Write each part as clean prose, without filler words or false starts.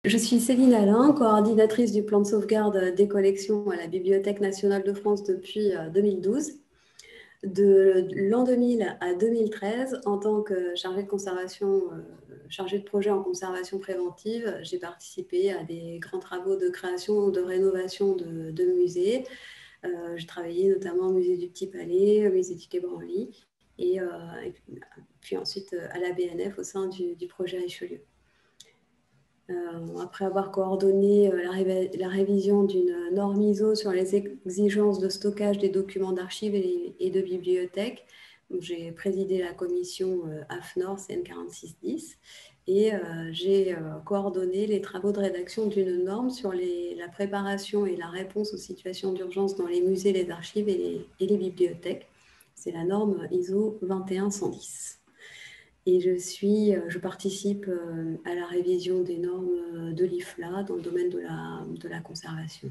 Je suis Céline Alain, coordinatrice du plan de sauvegarde des collections à la Bibliothèque nationale de France depuis 2012. De l'an 2000 à 2013, en tant que chargée de conservation, chargée de projet en conservation préventive, j'ai participé à des grands travaux de création ou de rénovation de musées. J'ai travaillé notamment au musée du Petit Palais, au musée du Quai Branly et puis ensuite à la BNF au sein du projet Richelieu. Après avoir coordonné la révision d'une norme ISO sur les exigences de stockage des documents d'archives et de bibliothèques, j'ai présidé la commission AFNOR CN4610 et j'ai coordonné les travaux de rédaction d'une norme sur la préparation et la réponse aux situations d'urgence dans les musées, les archives et les bibliothèques. C'est la norme ISO 21110. Et je participe à la révision des normes de l'IFLA dans le domaine de la conservation.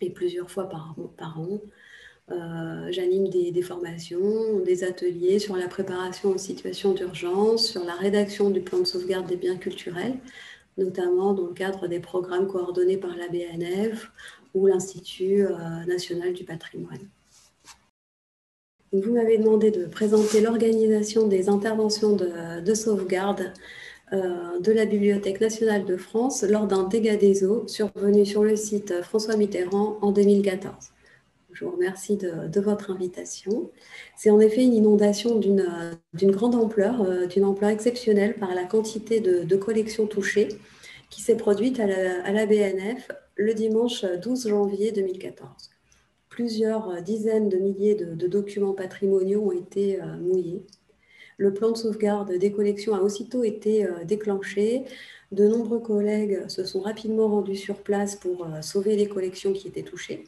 Et plusieurs fois par an, j'anime des formations, des ateliers sur la préparation aux situations d'urgence, sur la rédaction du plan de sauvegarde des biens culturels, notamment dans le cadre des programmes coordonnés par la BNF ou l'Institut national du patrimoine. Vous m'avez demandé de présenter l'organisation des interventions de sauvegarde de la Bibliothèque nationale de France lors d'un dégât des eaux survenu sur le site François Mitterrand en 2014. Je vous remercie de votre invitation. C'est en effet une inondation d'une grande ampleur, d'une ampleur exceptionnelle par la quantité de collections touchées qui s'est produite à la BNF le dimanche 12 janvier 2014. Plusieurs dizaines de milliers de documents patrimoniaux ont été mouillés. Le plan de sauvegarde des collections a aussitôt été déclenché. De nombreux collègues se sont rapidement rendus sur place pour sauver les collections qui étaient touchées.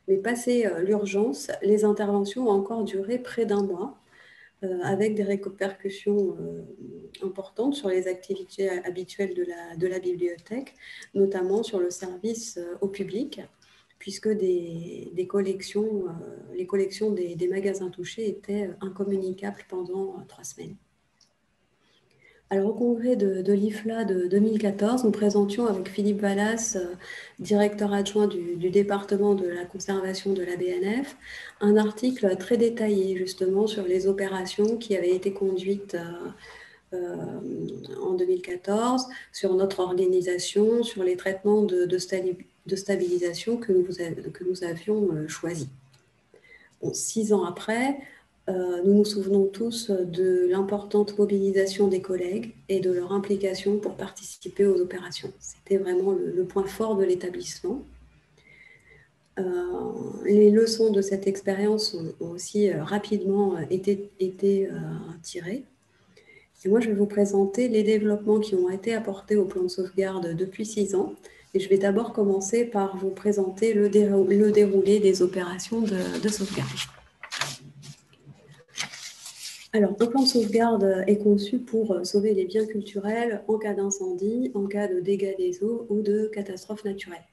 Mais passé l'urgence, les interventions ont encore duré près d'un mois, avec des répercussions importantes sur les activités habituelles de la bibliothèque, notamment sur le service au public, puisque les collections des magasins touchés étaient incommunicables pendant 3 semaines. Alors, au congrès de l'IFLA de 2014, nous présentions avec Philippe Vallas, directeur adjoint du département de la conservation de la BNF, un article très détaillé justement sur les opérations qui avaient été conduites en 2014, sur notre organisation, sur les traitements de stabilisation que nous avions choisis. Bon, 6 ans après, nous nous souvenons tous de l'importante mobilisation des collègues et de leur implication pour participer aux opérations. C'était vraiment le point fort de l'établissement. Les leçons de cette expérience ont aussi rapidement été tirées. Et moi, je vais vous présenter les développements qui ont été apportés au plan de sauvegarde depuis 6 ans. Et je vais d'abord commencer par vous présenter le déroulé des opérations de sauvegarde. Alors, un plan de sauvegarde est conçu pour sauver les biens culturels en cas d'incendie, en cas de dégâts des eaux ou de catastrophes naturelles.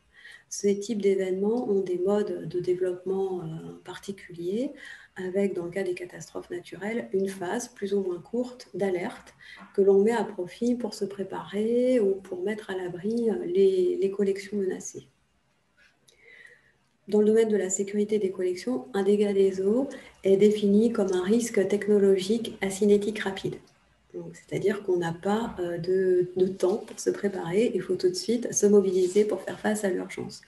Ces types d'événements ont des modes de développement particuliers, avec, dans le cas des catastrophes naturelles, une phase plus ou moins courte d'alerte que l'on met à profit pour se préparer ou pour mettre à l'abri les collections menacées. Dans le domaine de la sécurité des collections, un dégât des eaux est défini comme un risque technologique à cinétique rapide. C'est-à-dire qu'on n'a pas de temps pour se préparer, il faut tout de suite se mobiliser pour faire face à l'urgence.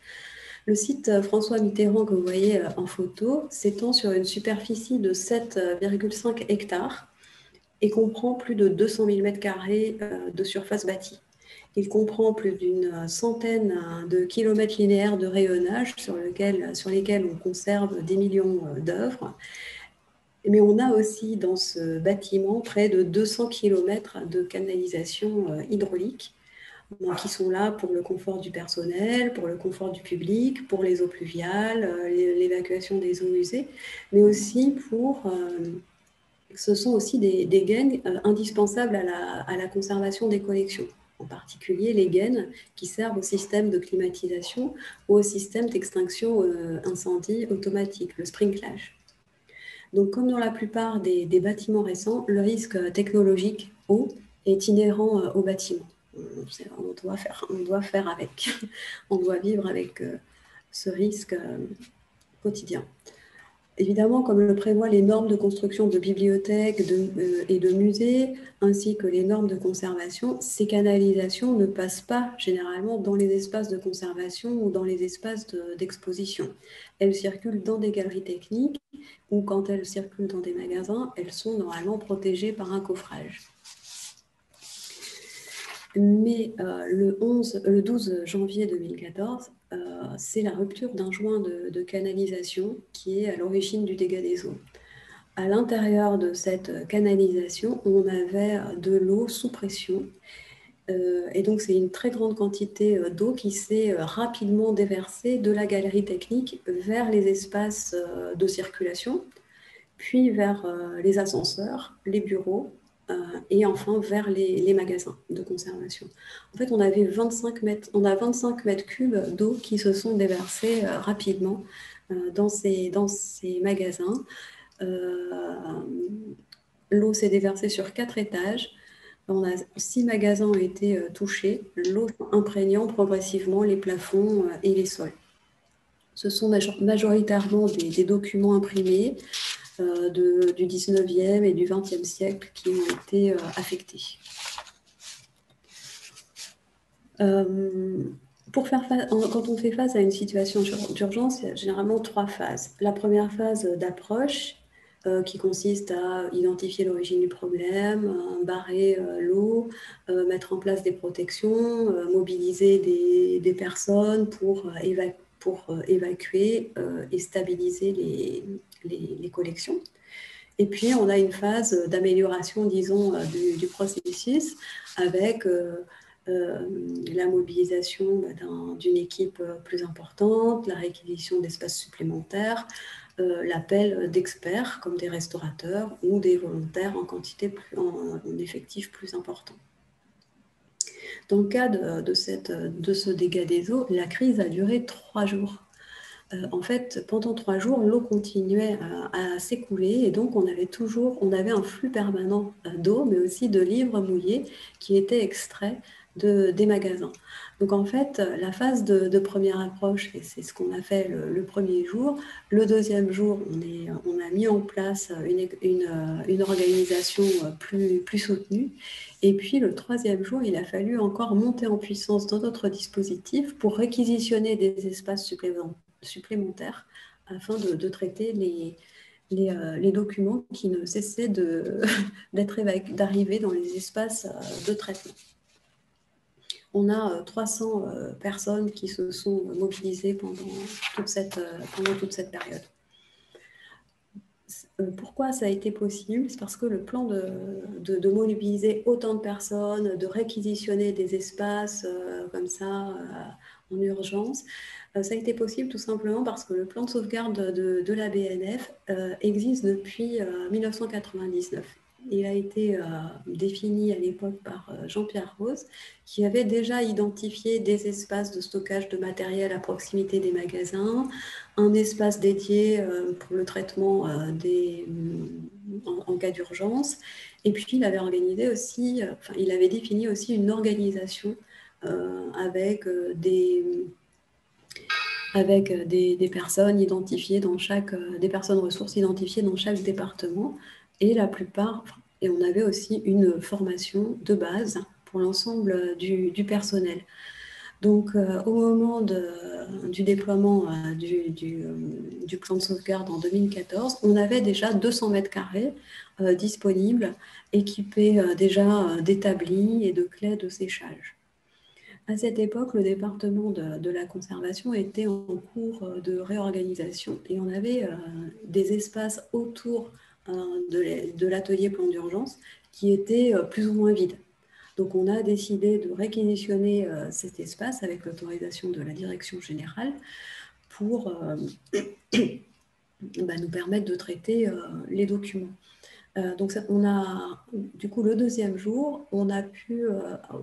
Le site François Mitterrand que vous voyez en photo s'étend sur une superficie de 7,5 hectares et comprend plus de 200 000 m² de surface bâtie. Il comprend plus d'une centaine de kilomètres linéaires de rayonnage sur lesquels on conserve des millions d'œuvres. Mais on a aussi dans ce bâtiment près de 200 kilomètres de canalisation hydraulique qui sont là pour le confort du personnel, pour le confort du public, pour les eaux pluviales, l'évacuation des eaux usées, mais aussi ce sont aussi des gaines indispensables à la conservation des collections. En particulier les gaines qui servent au système de climatisation ou au système d'extinction incendie automatique, le sprinklage. Donc, comme dans la plupart des bâtiments récents, le risque technologique eau est inhérent au bâtiment. on doit faire avec, on doit vivre avec ce risque quotidien. Évidemment, comme le prévoient les normes de construction de bibliothèques et de musées, ainsi que les normes de conservation, ces canalisations ne passent pas généralement dans les espaces de conservation ou dans les espaces d'exposition. Elles circulent dans des galeries techniques ou quand elles circulent dans des magasins, elles sont normalement protégées par un coffrage. Mais le 12 janvier 2014, c'est la rupture d'un joint de canalisation qui est à l'origine du dégât des eaux. À l'intérieur de cette canalisation, on avait de l'eau sous pression. Et donc, c'est une très grande quantité d'eau qui s'est rapidement déversée de la galerie technique vers les espaces de circulation, puis vers les ascenseurs, les bureaux, et enfin vers les magasins de conservation. En fait, on a 25 mètres cubes d'eau qui se sont déversés rapidement dans ces magasins. L'eau s'est déversée sur 4 étages. 6 magasins ont été touchés, l'eau imprégnant progressivement les plafonds et les sols. Ce sont majoritairement des documents imprimés du 19e et du 20e siècle qui ont été affectés. Quand on fait face à une situation d'urgence, il y a généralement 3 phases. La première phase d'approche, qui consiste à identifier l'origine du problème, barrer l'eau, mettre en place des protections, mobiliser des personnes pour évacuer et stabiliser les collections. Et puis, on a une phase d'amélioration, disons, du processus avec la mobilisation d'une équipe plus importante, la réquisition d'espaces supplémentaires, l'appel d'experts comme des restaurateurs ou des volontaires en effectif plus important. Dans le cas de ce dégât des eaux, la crise a duré 3 jours. En fait, pendant 3 jours, l'eau continuait à s'écouler et donc on avait un flux permanent d'eau, mais aussi de livres mouillés qui étaient extraits des magasins. Donc en fait, la phase de première approche, c'est ce qu'on a fait le premier jour. Le deuxième jour, on a mis en place une organisation plus soutenue. Et puis le troisième jour, il a fallu encore monter en puissance dans notre dispositif pour réquisitionner des espaces supplémentaires afin de traiter les documents qui ne cessaient d'arriver dans les espaces de traitement. On a 300 personnes qui se sont mobilisées pendant toute cette période. Pourquoi ça a été possible? C'est parce que le plan de mobiliser autant de personnes, de réquisitionner des espaces comme ça en urgence, ça a été possible tout simplement parce que le plan de sauvegarde de la BNF existe depuis 1999. Il a été défini à l'époque par Jean-Pierre Rose, qui avait déjà identifié des espaces de stockage de matériel à proximité des magasins, un espace dédié pour le traitement en cas d'urgence. Et puis, il avait défini aussi une organisation avec des personnes identifiées des personnes ressources identifiées dans chaque département. Et on avait aussi une formation de base pour l'ensemble du personnel. Donc, au moment du déploiement du plan de sauvegarde en 2014, on avait déjà 200 mètres carrés disponibles, équipés déjà d'établis et de clés de séchage. À cette époque, le département de la conservation était en cours de réorganisation et on avait des espaces autour de l'atelier plan d'urgence qui étaient plus ou moins vides. Donc, on a décidé de réquisitionner cet espace avec l'autorisation de la direction générale pour nous permettre de traiter les documents. Donc, du coup, le deuxième jour, on a pu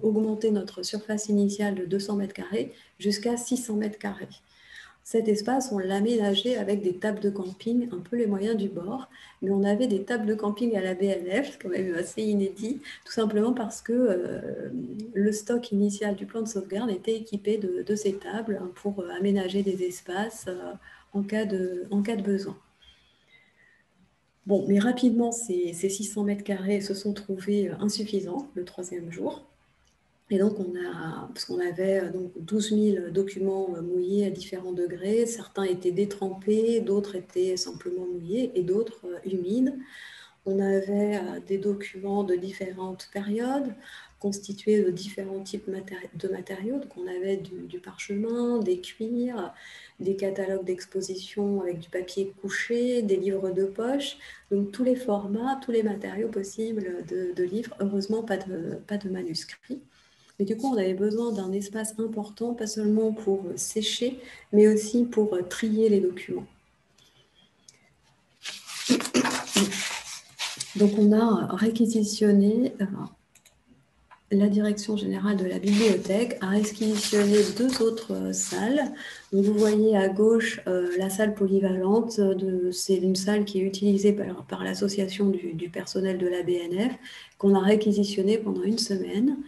augmenter notre surface initiale de 200 mètres carrés jusqu'à 600 mètres carrés. Cet espace, on l'aménageait avec des tables de camping, un peu les moyens du bord, mais on avait des tables de camping à la BNF, c'est quand même assez inédit, tout simplement parce que le stock initial du plan de sauvegarde était équipé de ces tables pour aménager des espaces en cas de besoin. Bon, mais rapidement, ces 600 mètres carrés se sont trouvés insuffisants le 3e jour. Et donc, parce qu'on avait donc 12 000 documents mouillés à différents degrés, certains étaient détrempés, d'autres étaient simplement mouillés et d'autres humides. On avait des documents de différentes périodes, constitués de différents types de matériaux. Donc, on avait du parchemin, des cuirs, des catalogues d'exposition avec du papier couché, des livres de poche. Donc, tous les formats, tous les matériaux possibles de livres. Heureusement, pas de manuscrits. Mais du coup, on avait besoin d'un espace important, pas seulement pour sécher, mais aussi pour trier les documents. Donc, on a réquisitionné, la direction générale de la bibliothèque a réquisitionné 2 autres salles. Donc, vous voyez à gauche la salle polyvalente, c'est une salle qui est utilisée par l'association du personnel de la BNF, qu'on a réquisitionnée pendant 1 semaine.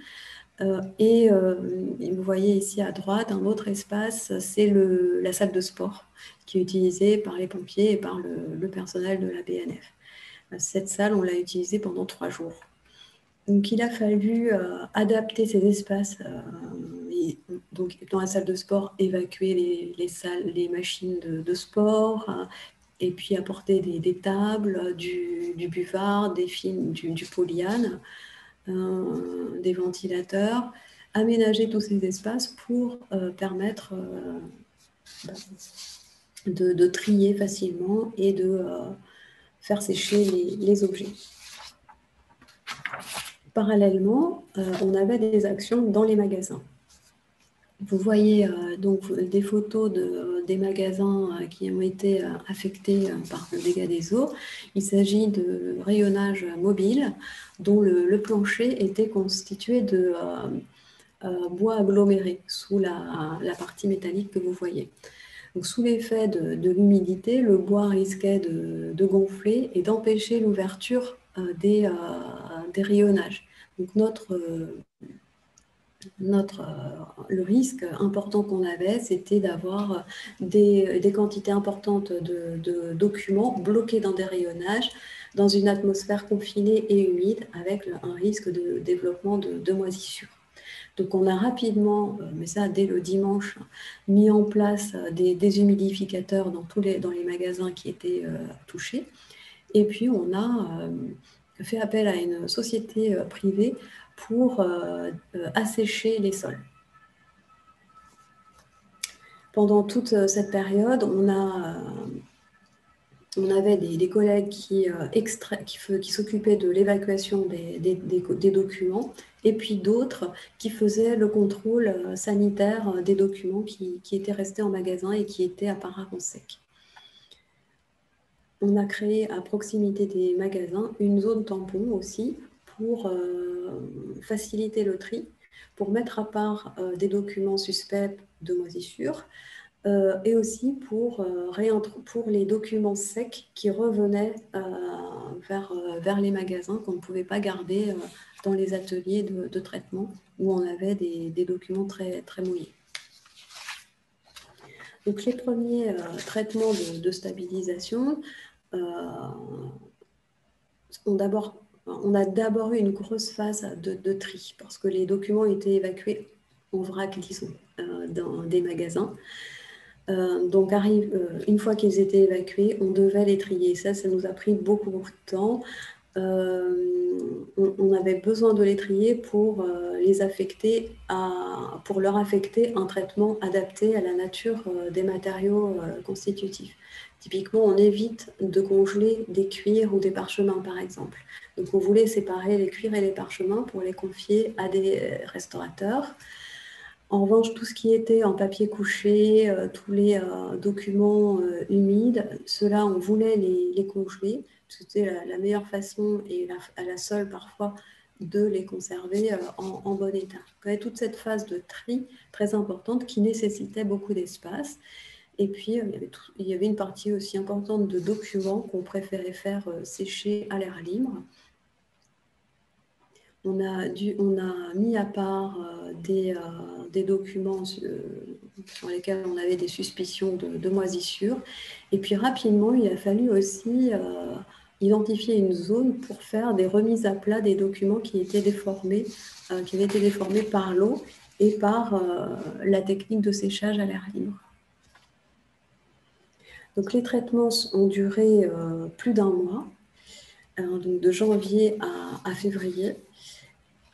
Et vous voyez ici à droite un autre espace, c'est la salle de sport qui est utilisée par les pompiers et par le personnel de la BNF. Cette salle, on l'a utilisée pendant 3 jours. Donc, il a fallu adapter ces espaces. Donc, dans la salle de sport, évacuer les machines de sport, et puis apporter des tables, du buvard, des films, du polyane, des ventilateurs, aménager tous ces espaces pour permettre de trier facilement et de faire sécher les objets. Parallèlement, on avait des actions dans les magasins. Vous voyez donc des photos des magasins qui ont été affectés par le dégât des eaux. Il s'agit de rayonnage mobile dont le plancher était constitué de bois aggloméré sous la partie métallique que vous voyez. Donc, sous l'effet de l'humidité, le bois risquait de gonfler et d'empêcher l'ouverture des rayonnages. Donc, le risque important qu'on avait, c'était d'avoir des quantités importantes de documents bloqués dans des rayonnages, dans une atmosphère confinée et humide, avec un risque de développement de moisissures. Donc, on a rapidement, mais ça dès le dimanche, mis en place des humidificateurs dans les magasins qui étaient touchés. Et puis, on a fait appel à une société privée pour assécher les sols. Pendant toute cette période, on avait des collègues qui s'occupaient de l'évacuation des documents, et puis d'autres qui faisaient le contrôle sanitaire des documents qui étaient restés en magasin et qui étaient apparemment secs. On a créé à proximité des magasins une zone tampon aussi pour faciliter le tri, pour mettre à part des documents suspects de moisissure, et aussi pour les documents secs qui revenaient vers les magasins qu'on ne pouvait pas garder dans les ateliers de traitement où on avait des documents très, très mouillés. Donc, les premiers traitements de stabilisation, on a d'abord eu une grosse phase de tri parce que les documents étaient évacués en vrac, disons, dans des magasins. Donc, une fois qu'ils étaient évacués, on devait les trier. Ça nous a pris beaucoup, beaucoup de temps. On avait besoin de les trier pour pour leur affecter un traitement adapté à la nature des matériaux constitutifs. Typiquement, on évite de congeler des cuirs ou des parchemins, par exemple. Donc, on voulait séparer les cuirs et les parchemins pour les confier à des restaurateurs. En revanche, tout ce qui était en papier couché, tous les documents humides, ceux-là, on voulait les congeler. C'était la meilleure façon et la seule parfois de les conserver en bon état. Il y avait toute cette phase de tri très importante qui nécessitait beaucoup d'espace. Et puis, il y avait une partie aussi importante de documents qu'on préférait faire sécher à l'air libre. On a mis à part des documents sur lesquels on avait des suspicions de moisissure. Et puis rapidement, il a fallu aussi identifier une zone pour faire des remises à plat des documents qui avaient été déformés par l'eau et par la technique de séchage à l'air libre. Donc les traitements ont duré plus d'1 mois, donc de janvier à février.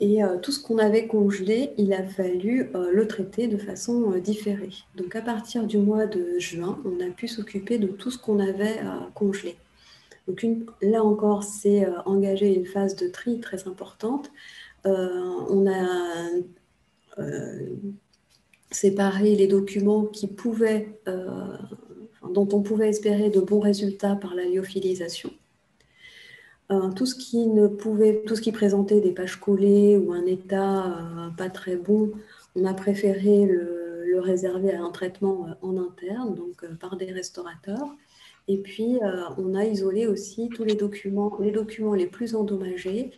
Et tout ce qu'on avait congelé, il a fallu le traiter de façon différée. Donc à partir du mois de juin, on a pu s'occuper de tout ce qu'on avait congelé. Donc là encore, c'est engagé une phase de tri très importante. On a séparé les documents dont on pouvait espérer de bons résultats par la lyophilisation. Tout ce qui présentait des pages collées ou un état pas très bon, on a préféré le réserver à un traitement en interne, donc par des restaurateurs. Et puis, on a isolé aussi tous les documents les plus endommagés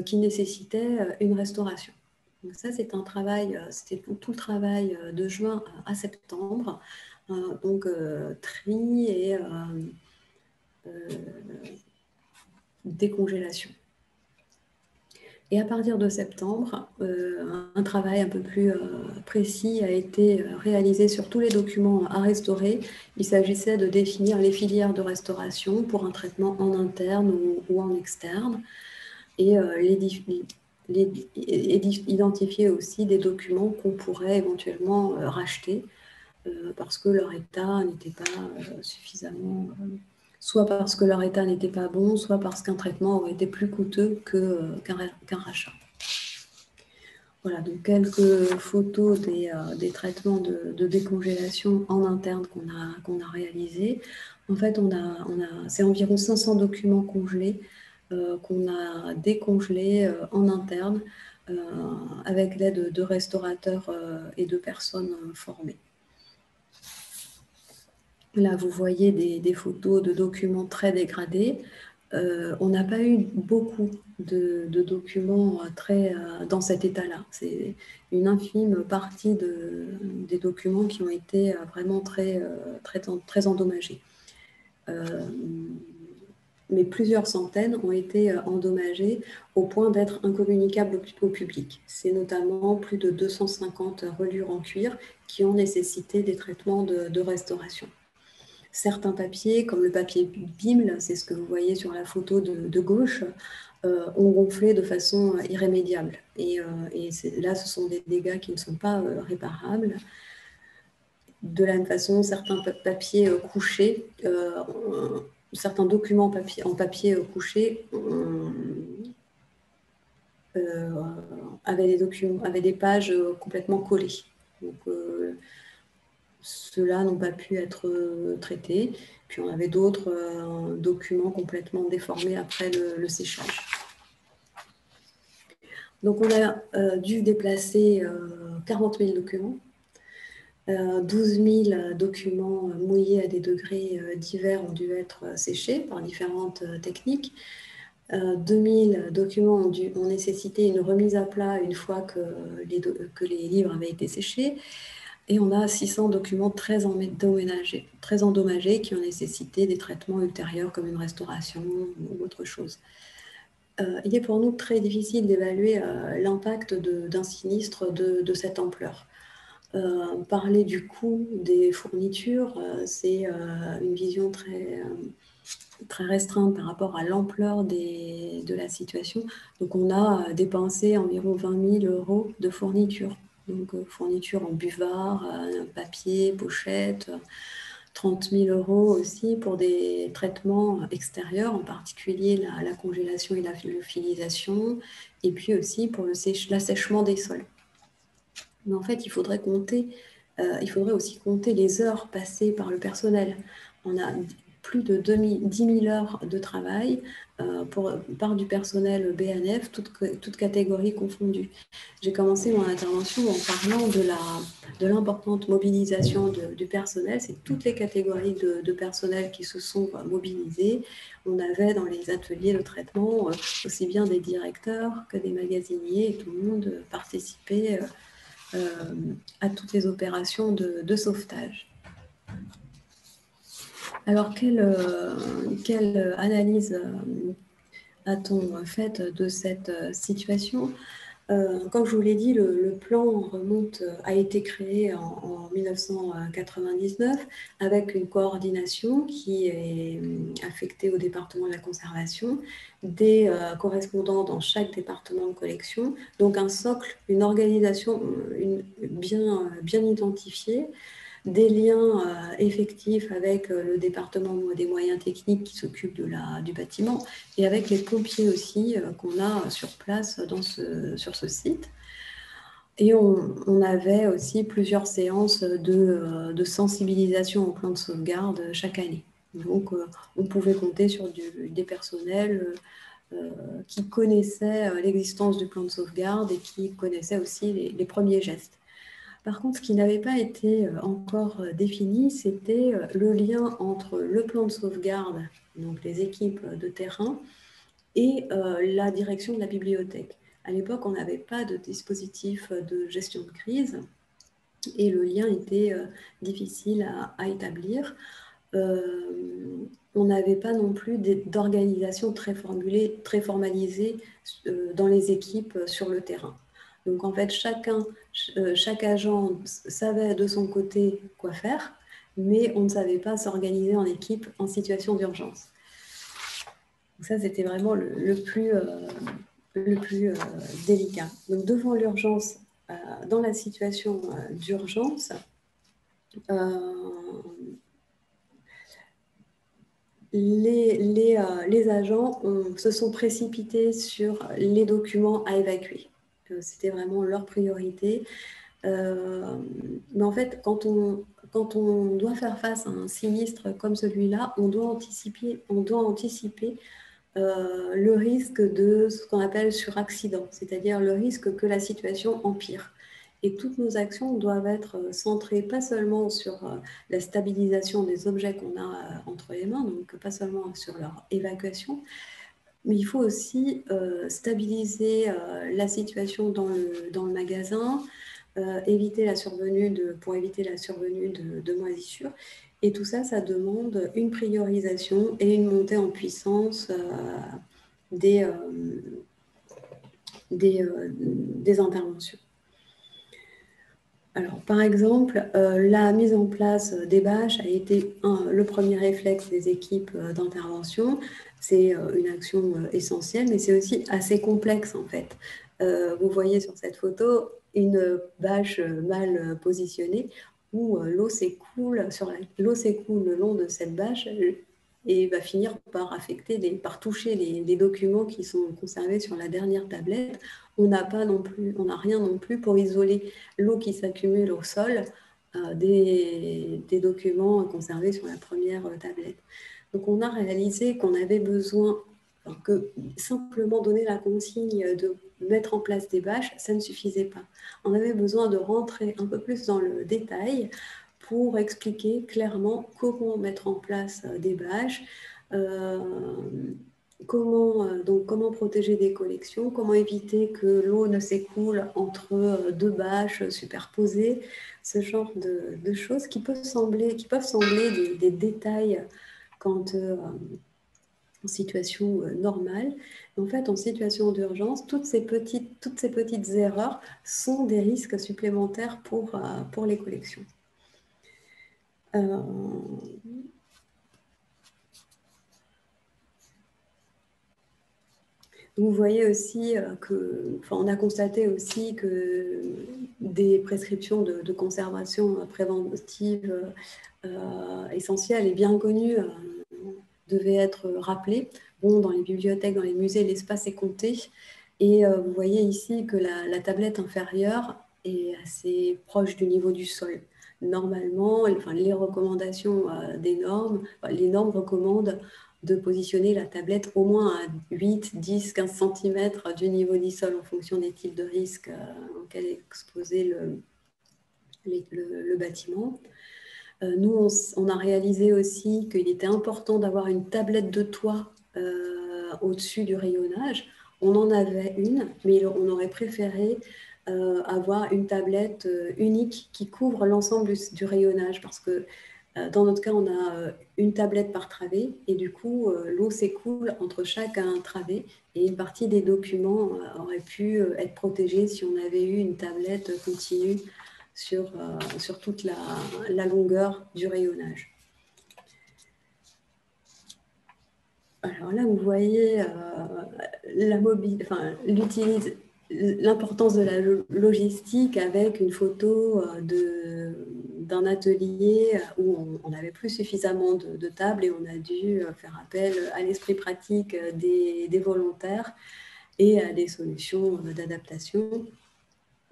qui nécessitaient une restauration. Donc ça, c'est un travail, c'était tout le travail de juin à septembre, donc tri et décongélation. Et à partir de septembre, un travail un peu plus précis a été réalisé sur tous les documents à restaurer. Il s'agissait de définir les filières de restauration pour un traitement en interne ou en externe, et identifier aussi des documents qu'on pourrait éventuellement racheter parce que leur état n'était pas suffisamment... soit parce que leur état n'était pas bon, soit parce qu'un traitement aurait été plus coûteux qu'un rachat. Voilà, donc quelques photos des traitements de décongélation en interne qu'on a réalisés. En fait, c'est environ 500 documents congelés qu'on a décongelés en interne avec l'aide de restaurateurs et de personnes formées. Là, vous voyez des photos de documents très dégradés. On n'a pas eu beaucoup de documents dans cet état-là. C'est une infime partie des documents qui ont été vraiment très endommagés. Mais plusieurs centaines ont été endommagés au point d'être incommunicables au public. C'est notamment plus de 250 reliures en cuir qui ont nécessité des traitements de restauration. Certains papiers, comme le papier Bimel, c'est ce que vous voyez sur la photo de gauche, ont gonflé de façon irrémédiable. Et là, ce sont des dégâts qui ne sont pas réparables. De la même façon, certains papiers couchés, certains documents en papier couché avaient des pages complètement collées. Donc, ceux-là n'ont pas pu être traités. Puis on avait d'autres documents complètement déformés après le séchage. Donc on a dû déplacer 40 000 documents, 12 000 documents mouillés à des degrés divers ont dû être séchés par différentes techniques. 2000 documents ont nécessité une remise à plat une fois que les livres avaient été séchés. Et on a 600 documents très endommagés qui ont nécessité des traitements ultérieurs comme une restauration ou autre chose. Il est pour nous très difficile d'évaluer l'impact d'un sinistre de cette ampleur. Parler du coût des fournitures, c'est une vision très restreinte par rapport à l'ampleur de la situation. Donc on a dépensé environ 20 000 € de fournitures. Donc fourniture en buvard, papier, pochette, 30 000 € aussi pour des traitements extérieurs, en particulier la congélation et la lyophilisation, et puis aussi pour l'assèchement des sols. Mais en fait, il faudrait aussi compter les heures passées par le personnel. On a plus de 10 000 heures de travail par du personnel BNF, toutes catégories confondues. J'ai commencé mon intervention en parlant de l'importante mobilisation du personnel. C'est toutes les catégories de personnel qui se sont mobilisées. On avait dans les ateliers de traitement aussi bien des directeurs que des magasiniers, et tout le monde participait à toutes les opérations de sauvetage. Alors, quelle analyse a-t-on faite de cette situation ? Comme je vous l'ai dit, le plan a été créé en 1999 avec une coordination qui est affectée au département de la conservation, des correspondants dans chaque département de collection, donc un socle, une organisation bien identifiée, des liens effectifs avec le département des moyens techniques qui s'occupe du bâtiment et avec les pompiers aussi qu'on a sur place sur ce site. Et on avait aussi plusieurs séances de sensibilisation au plan de sauvegarde chaque année. Donc, on pouvait compter sur des personnels qui connaissaient l'existence du plan de sauvegarde et qui connaissaient aussi les premiers gestes. Par contre, ce qui n'avait pas été encore défini, c'était le lien entre le plan de sauvegarde, donc les équipes de terrain, et la direction de la bibliothèque. À l'époque, on n'avait pas de dispositif de gestion de crise et le lien était difficile à établir. On n'avait pas non plus d'organisation très formalisée dans les équipes sur le terrain. Donc en fait, chaque agent savait de son côté quoi faire, mais on ne savait pas s'organiser en équipe en situation d'urgence. Donc ça, c'était vraiment le plus délicat. Donc devant l'urgence, dans la situation d'urgence, les agents se sont précipités sur les documents à évacuer. C'était vraiment leur priorité. Mais en fait, quand on doit faire face à un sinistre comme celui-là, on doit anticiper le risque de ce qu'on appelle suraccident, c'est-à-dire le risque que la situation empire. Et toutes nos actions doivent être centrées pas seulement sur la stabilisation des objets qu'on a entre les mains, donc pas seulement sur leur évacuation, mais il faut aussi stabiliser la situation dans le magasin, pour éviter la survenue de moisissures. Et tout ça, ça demande une priorisation et une montée en puissance des interventions. Alors, par exemple, la mise en place des bâches a été le premier réflexe des équipes d'intervention. C'est une action essentielle, mais c'est aussi assez complexe en fait. Vous voyez sur cette photo une bâche mal positionnée où l'eau s'écoule le long de cette bâche et va finir par toucher les documents qui sont conservés sur la dernière tablette. On n'a rien non plus pour isoler l'eau qui s'accumule au sol des documents conservés sur la première tablette. Donc on a réalisé qu'on avait besoin que simplement donner la consigne de mettre en place des bâches, ça ne suffisait pas. On avait besoin de rentrer un peu plus dans le détail pour expliquer clairement comment mettre en place des bâches, comment protéger des collections, comment éviter que l'eau ne s'écoule entre deux bâches superposées, ce genre de choses qui peuvent sembler des détails quand en situation normale. En fait, en situation d'urgence, toutes ces petites erreurs sont des risques supplémentaires pour les collections. Vous voyez aussi on a constaté aussi que des prescriptions de conservation préventive essentielles et bien connues devaient être rappelées. Bon, dans les bibliothèques, dans les musées, l'espace est compté. Et vous voyez ici que la tablette inférieure est assez proche du niveau du sol. normalement, enfin, les recommandations des normes, les normes recommandent de positionner la tablette au moins à 8, 10, 15 cm du niveau du sol en fonction des types de risques auxquels est exposé le bâtiment. Nous, on a réalisé aussi qu'il était important d'avoir une tablette de toit au-dessus du rayonnage. On en avait une, mais on aurait préféré avoir une tablette unique qui couvre l'ensemble du rayonnage, parce que dans notre cas, on a une tablette par travée, et du coup, l'eau s'écoule entre chaque travée, et une partie des documents aurait pu être protégée si on avait eu une tablette continue sur toute la longueur du rayonnage. Alors là, vous voyez l'importance de la logistique avec une photo d'un atelier où on n'avait plus suffisamment de tables, et on a dû faire appel à l'esprit pratique des volontaires et à des solutions d'adaptation.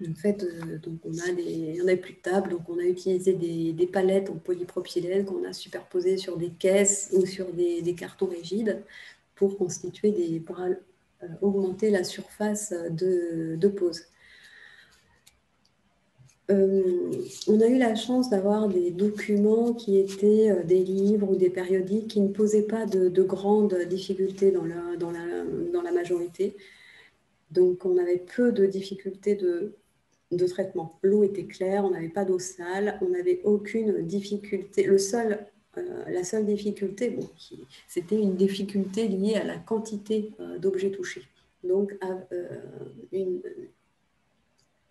En fait, donc on n'avait plus de table, donc on a utilisé des palettes en polypropylène qu'on a superposées sur des caisses ou sur des cartons rigides pour constituer pour augmenter la surface de pose. On a eu la chance d'avoir des documents qui étaient des livres ou des périodiques qui ne posaient pas de grandes difficultés dans la majorité. Donc on avait peu de difficultés de traitement. L'eau était claire, on n'avait pas d'eau sale, on n'avait aucune difficulté. La seule difficulté, c'était une difficulté liée à la quantité d'objets touchés. Donc,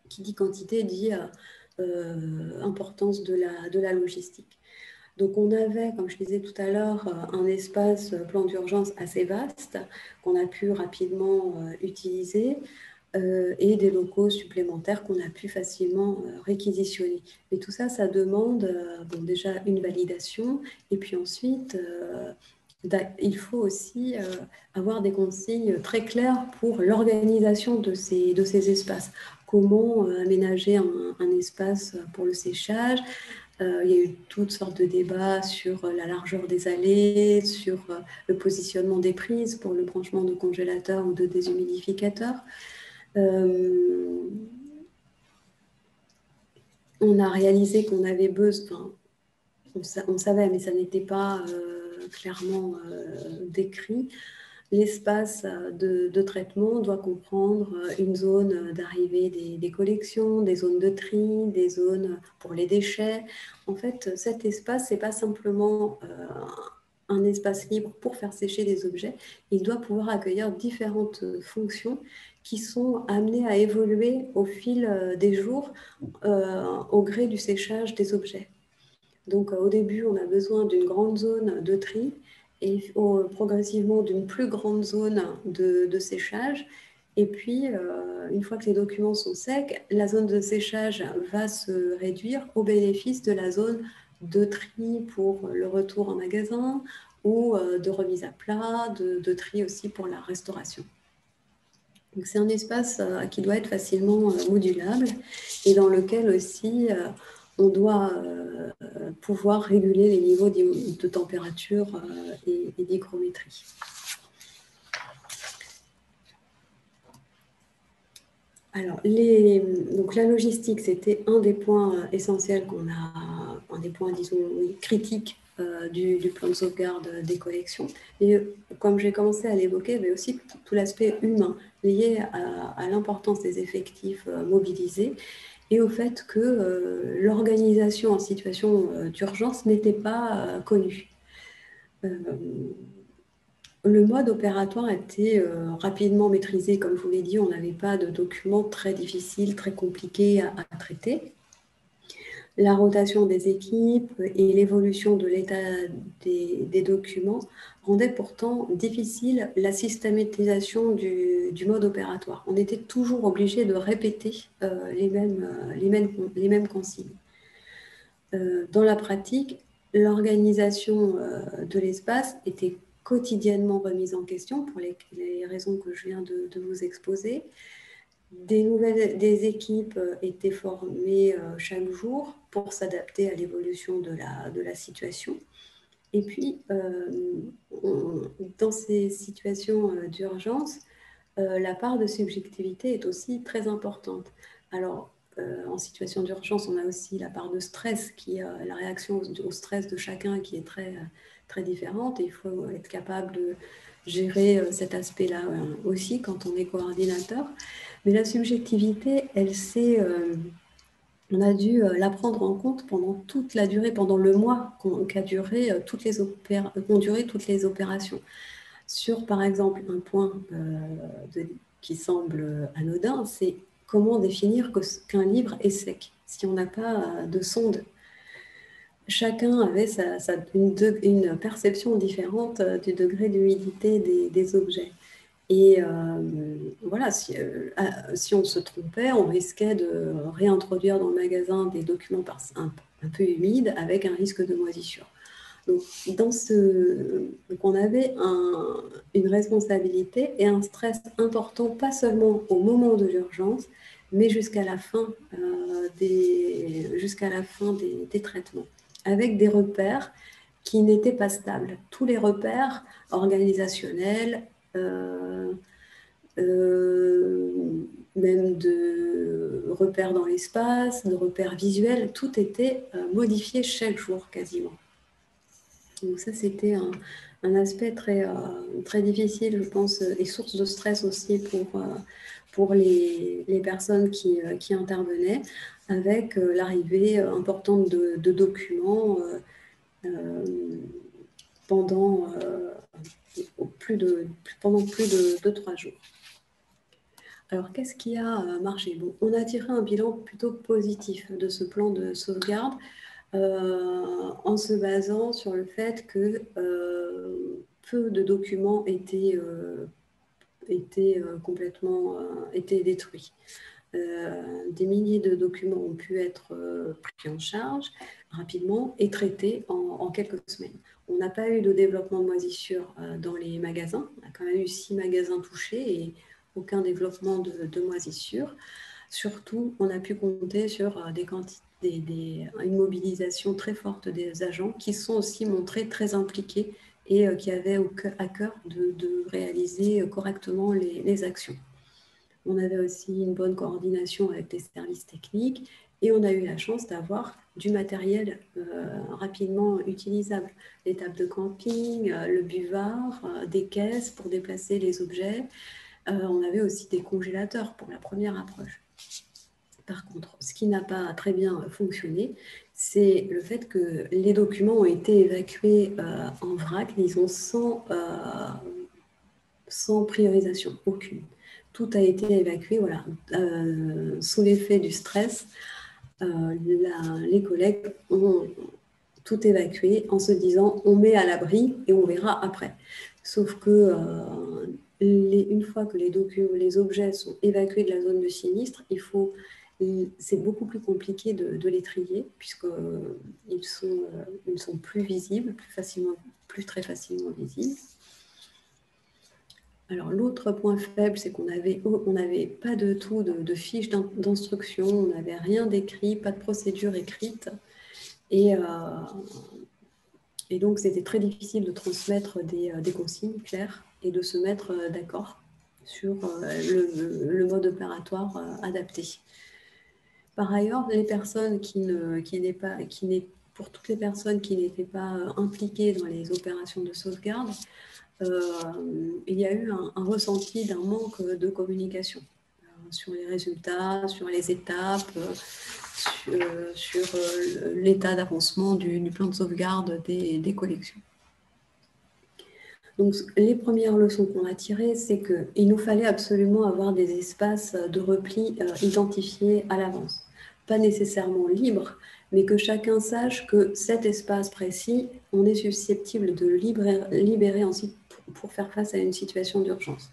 qui dit quantité dit importance de la logistique. Donc, on avait, comme je disais tout à l'heure, un espace plan d'urgence assez vaste qu'on a pu rapidement utiliser. Et des locaux supplémentaires qu'on a pu facilement réquisitionner. Mais tout ça, ça demande déjà une validation, et puis ensuite, il faut aussi avoir des consignes très claires pour l'organisation de ces espaces. Comment aménager un espace pour le séchage. Il y a eu toutes sortes de débats sur la largeur des allées, sur le positionnement des prises pour le branchement de congélateurs ou de déshumidificateurs. On a réalisé qu'on avait besoin, on savait, mais ça n'était pas clairement décrit. L'espace de traitement doit comprendre une zone d'arrivée des collections, des zones de tri, des zones pour les déchets. En fait, cet espace, ce n'est pas simplement un espace libre pour faire sécher des objets. Il doit pouvoir accueillir différentes fonctions qui sont amenées à évoluer au fil des jours au gré du séchage des objets. Donc, au début, on a besoin d'une grande zone de tri et progressivement d'une plus grande zone de séchage. Et puis, une fois que les documents sont secs, la zone de séchage va se réduire au bénéfice de la zone de tri pour le retour en magasin ou de remise à plat, de tri aussi pour la restauration. Donc, c'est un espace qui doit être facilement modulable et dans lequel aussi on doit pouvoir réguler les niveaux de température et d'hygrométrie. Alors, donc la logistique, c'était un des points essentiels un des points, disons, critiques du plan de sauvegarde des collections. Et comme j'ai commencé à l'évoquer, mais aussi tout l'aspect humain lié à l'importance des effectifs mobilisés et au fait que l'organisation en situation d'urgence n'était pas connue. Le mode opératoire a été rapidement maîtrisé. Comme je vous l'ai dit, on n'avait pas de documents très difficiles, très compliqués à traiter. La rotation des équipes et l'évolution de l'état des documents rendaient pourtant difficile la systématisation du mode opératoire. On était toujours obligé de répéter les mêmes consignes. Dans la pratique, l'organisation de l'espace était quotidiennement remise en question pour les raisons que je viens de vous exposer. Des équipes étaient formées chaque jour pour s'adapter à l'évolution de la situation. Et puis, dans ces situations d'urgence, la part de subjectivité est aussi très importante. Alors, en situation d'urgence, on a aussi la part de stress, la réaction au stress de chacun qui est très, très différente. Et il faut être capable de gérer cet aspect-là aussi quand on est coordinateur. Mais la subjectivité, on a dû la prendre en compte pendant toute la durée, pendant le mois qu'a duré, qu'ont duré toutes les opérations. Sur, par exemple, un point qui semble anodin, c'est comment définir qu'un livre est sec, si on n'a pas de sonde. Chacun avait une perception différente du degré d'humidité des objets. Et voilà, si on se trompait, on risquait de réintroduire dans le magasin des documents un peu humides avec un risque de moisissure. Donc, donc on avait une responsabilité et un stress important, pas seulement au moment de l'urgence, mais jusqu'à la fin, des traitements, avec des repères qui n'étaient pas stables. Tous les repères organisationnels, euh, même de repères dans l'espace, de repères visuels, tout était modifié chaque jour quasiment. Donc ça, c'était un aspect très, très difficile, je pense, et source de stress aussi pour les personnes qui intervenaient, avec l'arrivée importante de documents pendant, pendant plus de 3 jours. Alors, qu'est-ce qui a marché? Bon, on a tiré un bilan plutôt positif de ce plan de sauvegarde en se basant sur le fait que peu de documents étaient étaient détruits. Des milliers de documents ont pu être pris en charge rapidement et traités en quelques semaines. On n'a pas eu de développement de moisissure dans les magasins. On a quand même eu 6 magasins touchés et aucun développement de moisissure. Surtout, on a pu compter sur une mobilisation très forte des agents qui sont aussi montrés très impliqués et qui avaient à cœur de réaliser correctement les actions. On avait aussi une bonne coordination avec les services techniques et on a eu la chance d'avoir du matériel rapidement utilisable. Les tables de camping, le buvard, des caisses pour déplacer les objets. On avait aussi des congélateurs pour la première approche. Par contre, ce qui n'a pas très bien fonctionné, c'est le fait que les documents ont été évacués en vrac, disons, sans priorisation aucune. Tout a été évacué, voilà, sous l'effet du stress. Les collègues ont tout évacué en se disant on met à l'abri et on verra après. Sauf que une fois que les objets sont évacués de la zone de sinistre, c'est beaucoup plus compliqué de les trier puisqu'ils ne sont plus visibles, plus très facilement visibles. Alors, l'autre point faible, c'est qu'on n'avait pas de tout de fiches d'instruction, on n'avait rien d'écrit, pas de procédure écrite. Et donc, c'était très difficile de transmettre des consignes claires et de se mettre d'accord sur le mode opératoire adapté. Par ailleurs, pour toutes les personnes qui n'étaient pas impliquées dans les opérations de sauvegarde, il y a eu un ressenti d'un manque de communication sur les résultats, sur les étapes, sur l'état d'avancement du plan de sauvegarde des collections. Donc, les premières leçons qu'on a tirées, c'est qu'il nous fallait absolument avoir des espaces de repli identifiés à l'avance. Pas nécessairement libres, mais que chacun sache que cet espace précis, on est susceptible de libérer ensuite pour faire face à une situation d'urgence.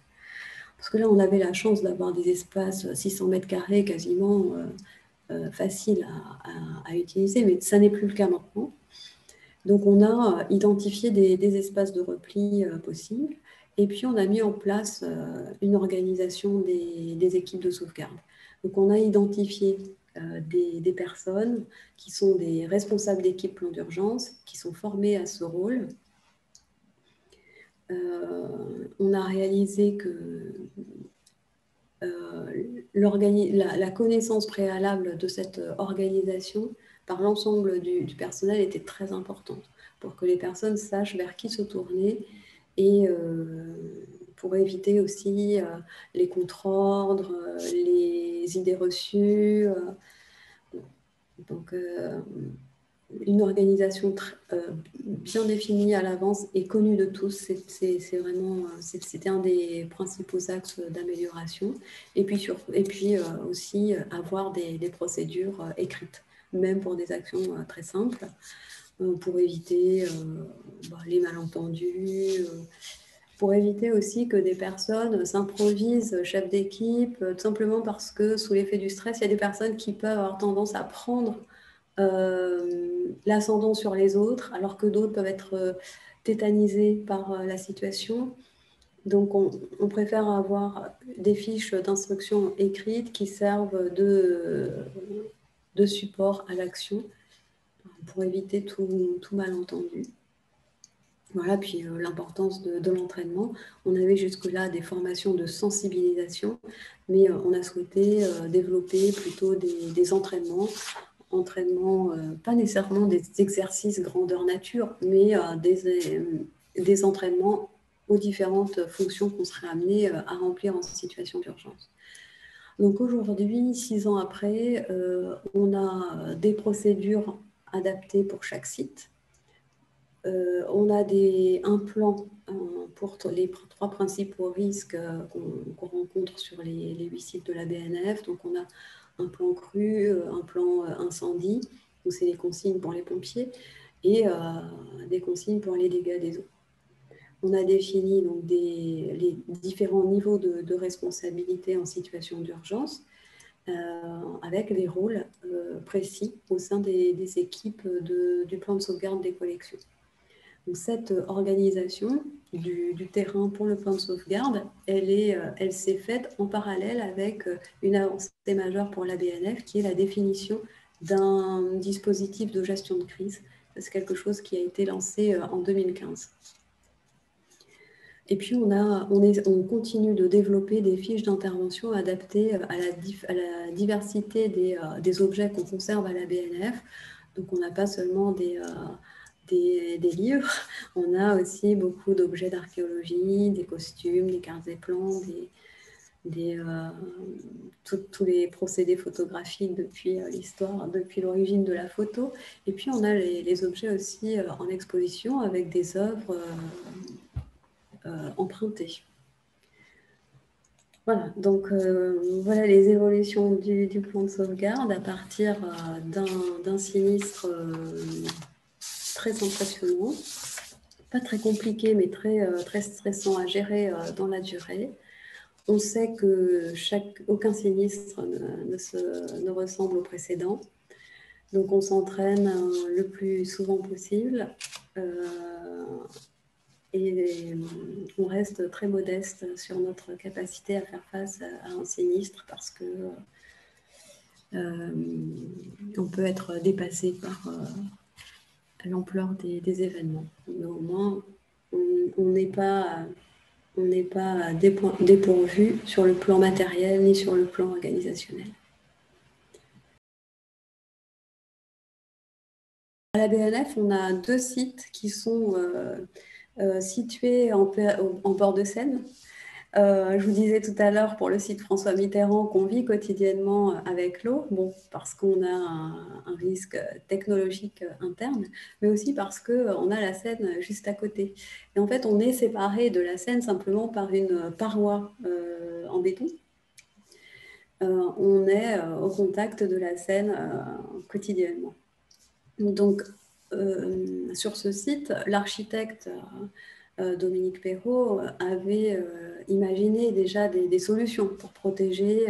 Parce que là, on avait la chance d'avoir des espaces 600 mètres carrés quasiment faciles à utiliser, mais ça n'est plus le cas maintenant. Donc, on a identifié des espaces de repli possibles Et puis, on a mis en place une organisation des équipes de sauvegarde. Donc, on a identifié des personnes qui sont des responsables d'équipe plan d'urgence, qui sont formés à ce rôle. On a réalisé que la connaissance préalable de cette organisation par l'ensemble du personnel était très importante pour que les personnes sachent vers qui se tourner et pour éviter aussi les contre-ordres, les idées reçues. Donc, une organisation bien définie à l'avance et connue de tous, c'était un des principaux axes d'amélioration. Et puis, aussi avoir des procédures écrites, même pour des actions très simples, pour éviter les malentendus, pour éviter aussi que des personnes s'improvisent chef d'équipe, tout simplement parce que sous l'effet du stress, il y a des personnes qui peuvent avoir tendance à prendre l'ascendant sur les autres, alors que d'autres peuvent être tétanisés par la situation. Donc, on préfère avoir des fiches d'instructions écrites qui servent de support à l'action pour éviter tout malentendu. Voilà, puis l'importance de l'entraînement. On avait jusque-là des formations de sensibilisation, mais on a souhaité développer plutôt des entraînements, pas nécessairement des exercices grandeur nature, mais des entraînements aux différentes fonctions qu'on serait amené à remplir en situation d'urgence. Donc aujourd'hui, 6 ans après, on a des procédures adaptées pour chaque site. On a un plan pour les 3 principaux risques qu'on rencontre sur les 8 sites de la BNF. Donc on a un plan crue, un plan incendie, où c'est les consignes pour les pompiers, et des consignes pour les dégâts des eaux. On a défini donc les différents niveaux de responsabilité en situation d'urgence, avec des rôles précis au sein des équipes du plan de sauvegarde des collections. Donc, cette organisation du terrain pour le plan de sauvegarde, elle s'est faite en parallèle avec une avancée majeure pour la BNF, qui est la définition d'un dispositif de gestion de crise. C'est quelque chose qui a été lancé en 2015. Et puis, on continue de développer des fiches d'intervention adaptées à la diversité des objets qu'on conserve à la BNF. Donc, on n'a pas seulement des livres, on a aussi beaucoup d'objets d'archéologie, des costumes, des cartes et plans, tous les procédés photographiques depuis l'histoire, depuis l'origine de la photo. Et puis on a les objets aussi en exposition avec des œuvres empruntées. Voilà, donc voilà les évolutions du plan de sauvegarde à partir d'un sinistre très impressionnant, pas très compliqué, mais très stressant à gérer dans la durée. On sait que aucun sinistre ne ressemble au précédent. Donc, on s'entraîne le plus souvent possible et on reste très modeste sur notre capacité à faire face à un sinistre parce que on peut être dépassé par l'ampleur des événements. Mais au moins, on n'est pas dépourvu sur le plan matériel ni sur le plan organisationnel. À la BNF, on a 2 sites qui sont situés en bord de Seine. Je vous disais tout à l'heure pour le site François Mitterrand qu'on vit quotidiennement avec l'eau, parce qu'on a un risque technologique interne, mais aussi parce qu'on a la Seine juste à côté. Et en fait, on est séparé de la Seine simplement par une paroi en béton. On est au contact de la Seine quotidiennement. Donc, sur ce site, l'architecte Dominique Perrault avait imaginé déjà des solutions pour protéger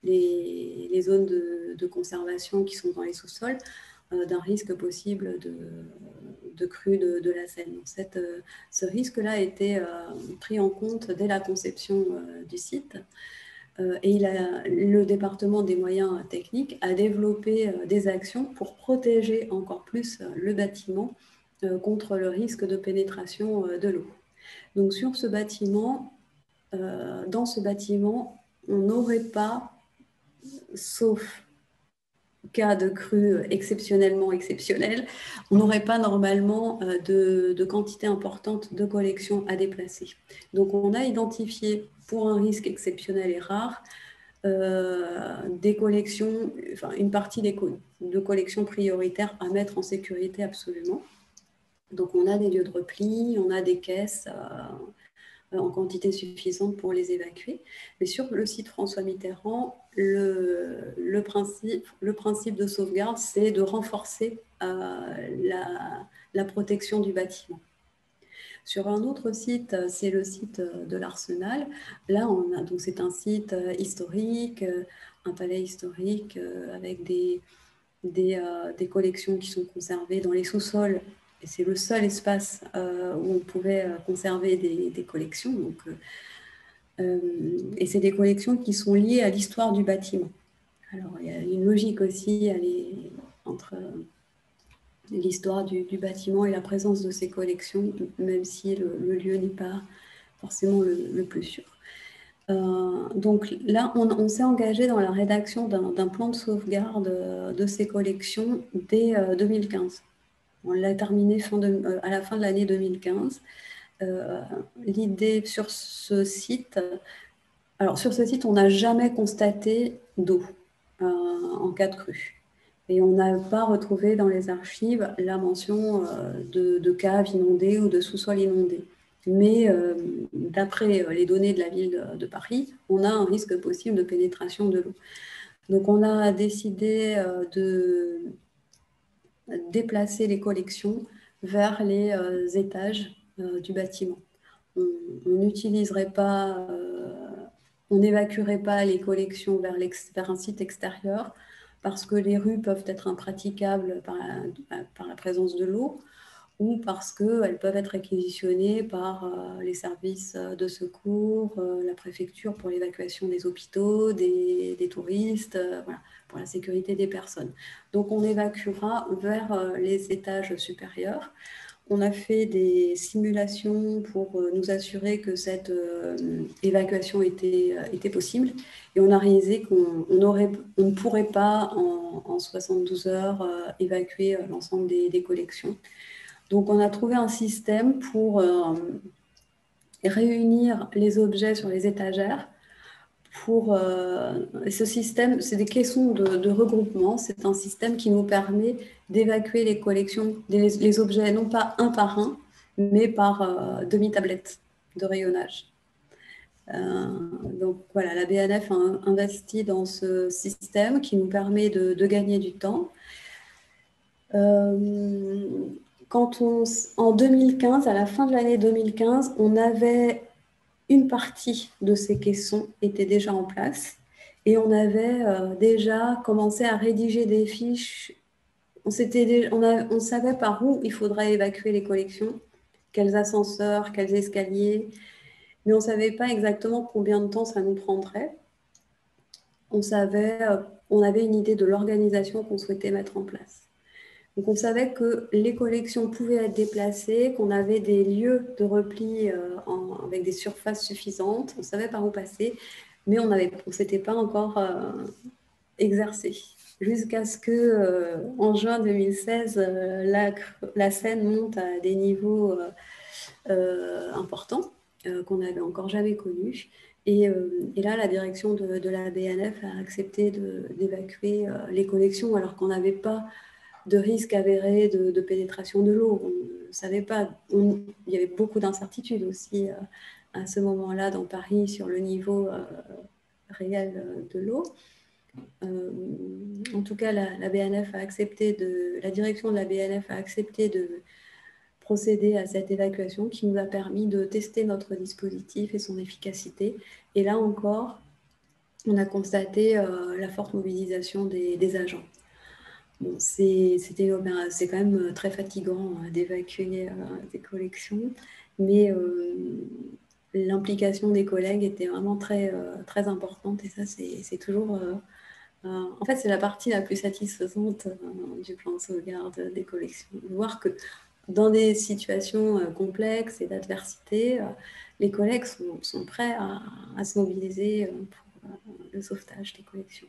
les zones de conservation qui sont dans les sous-sols. d'un risque possible de crue de la Seine. Donc ce risque-là a été pris en compte dès la conception du site. Et le département des moyens techniques a développé des actions pour protéger encore plus le bâtiment contre le risque de pénétration de l'eau. Donc sur ce bâtiment, dans ce bâtiment, on n'aurait pas, sauf cas de crue exceptionnellement exceptionnel, on n'aurait pas normalement de quantité importante de collections à déplacer. Donc on a identifié pour un risque exceptionnel et rare des collections, enfin une partie de collections prioritaires à mettre en sécurité absolument. Donc on a des lieux de repli, on a des caisses en quantité suffisante pour les évacuer. Mais sur le site François Mitterrand, le principe de sauvegarde, c'est de renforcer la protection du bâtiment. Sur un autre site, c'est le site de l'Arsenal. Là, donc c'est un site historique, un palais historique avec des collections qui sont conservées dans les sous-sols. Et c'est le seul espace où on pouvait conserver des collections. Donc, et c'est des collections qui sont liées à l'histoire du bâtiment. Alors, il y a une logique aussi entre l'histoire du bâtiment et la présence de ces collections, même si le lieu n'est pas forcément le plus sûr. Donc là, on s'est engagé dans la rédaction d'un plan de sauvegarde de ces collections dès 2015. On l'a terminé à la fin de l'année 2015. L'idée sur ce site, on n'a jamais constaté d'eau en cas de crue. Et on n'a pas retrouvé dans les archives la mention de caves inondées ou de sous-sols inondés. Mais d'après les données de la ville de Paris, on a un risque possible de pénétration de l'eau. Donc on a décidé de déplacer les collections vers les étages du bâtiment. On n'utiliserait pas, on n'évacuerait pas les collections vers un site extérieur parce que les rues peuvent être impraticables par la présence de l'eau ou parce qu'elles peuvent être réquisitionnées par les services de secours, la préfecture pour l'évacuation des hôpitaux, des touristes, voilà, pour la sécurité des personnes. Donc on évacuera vers les étages supérieurs. On a fait des simulations pour nous assurer que cette évacuation était possible et on a réalisé qu'on ne pourrait pas en 72 heures évacuer l'ensemble des collections. Donc on a trouvé un système pour réunir les objets sur les étagères. Ce système, c'est des caissons de regroupement. C'est un système qui nous permet d'évacuer les collections, les objets, non pas un par un, mais par demi-tablette de rayonnage. Donc voilà, la BNF a investi dans ce système qui nous permet de gagner du temps. En 2015, à la fin de l'année 2015, on avait une partie de ces caissons était déjà en place et on avait déjà commencé à rédiger des fiches. On savait par où il faudrait évacuer les collections, quels ascenseurs, quels escaliers, mais on ne savait pas exactement combien de temps ça nous prendrait. On avait une idée de l'organisation qu'on souhaitait mettre en place. Donc on savait que les collections pouvaient être déplacées, qu'on avait des lieux de repli avec des surfaces suffisantes, on savait par où passer, mais on ne s'était pas encore exercé. Jusqu'à ce que, en juin 2016, la Seine monte à des niveaux importants qu'on n'avait encore jamais connus. Et là, la direction de la BNF a accepté d'évacuer les collections alors qu'on n'avait pas de risque avéré de pénétration de l'eau. On ne savait pas. Il y avait beaucoup d'incertitudes aussi à ce moment-là dans Paris sur le niveau réel de l'eau. En tout cas, la direction de la BNF a accepté de procéder à cette évacuation qui nous a permis de tester notre dispositif et son efficacité. Et là encore, on a constaté la forte mobilisation des agents. Bon, c'est quand même très fatigant d'évacuer des collections, mais l'implication des collègues était vraiment très importante et ça, c'est toujours... en fait, c'est la partie la plus satisfaisante du plan de sauvegarde des collections. Voir que dans des situations complexes et d'adversité, les collègues sont prêts à se mobiliser pour le sauvetage des collections.